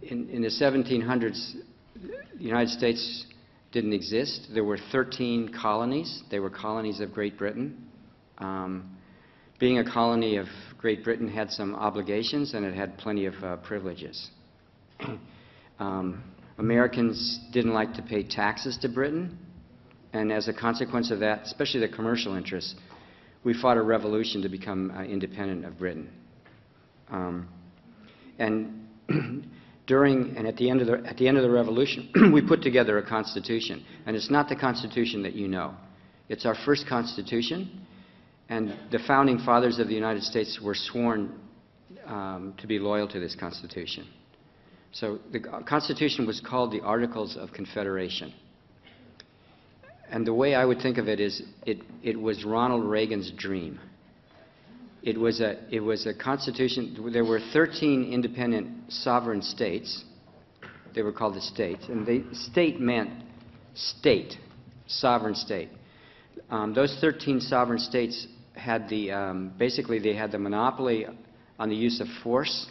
in the 1700s, the United States didn't exist. There were 13 colonies. They were colonies of Great Britain. Being a colony of Great Britain had some obligations, and it had plenty of privileges. Americans didn't like to pay taxes to Britain, and as a consequence of that, especially the commercial interests, we fought a revolution to become independent of Britain. And at the end of the revolution, we put together a constitution, and it's not the constitution that you know. It's our first constitution, and the founding fathers of the United States were sworn to be loyal to this constitution. So the Constitution was called the Articles of Confederation. And the way I would think of it is it was Ronald Reagan's dream. It was a constitution. There were 13 independent sovereign states. They were called the states. And state meant state, sovereign state. Those 13 sovereign states had basically they had the monopoly on the use of force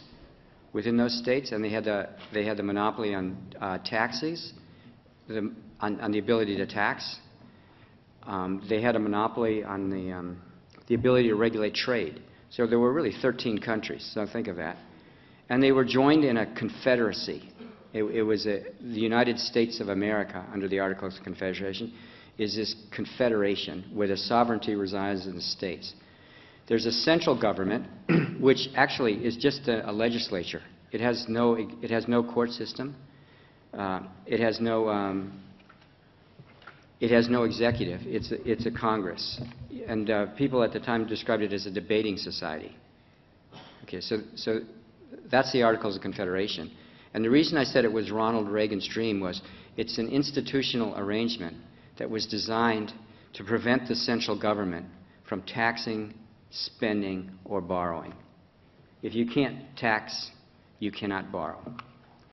within those states, and they had the monopoly on taxes, on the ability to tax. They had a monopoly on the ability to regulate trade. So there were really 13 countries, so think of that. And they were joined in a confederacy. It was the United States of America, under the Articles of Confederation, is this confederation where the sovereignty resides in the states. There's a central government, which actually is just a legislature. It has no court system. It has no executive. It's a Congress, and people at the time described it as a debating society. Okay, so that's the Articles of Confederation. And the reason I said it was Ronald Reagan's dream was it's an institutional arrangement that was designed to prevent the central government from taxing, spending, or borrowing. If you can't tax, you cannot borrow.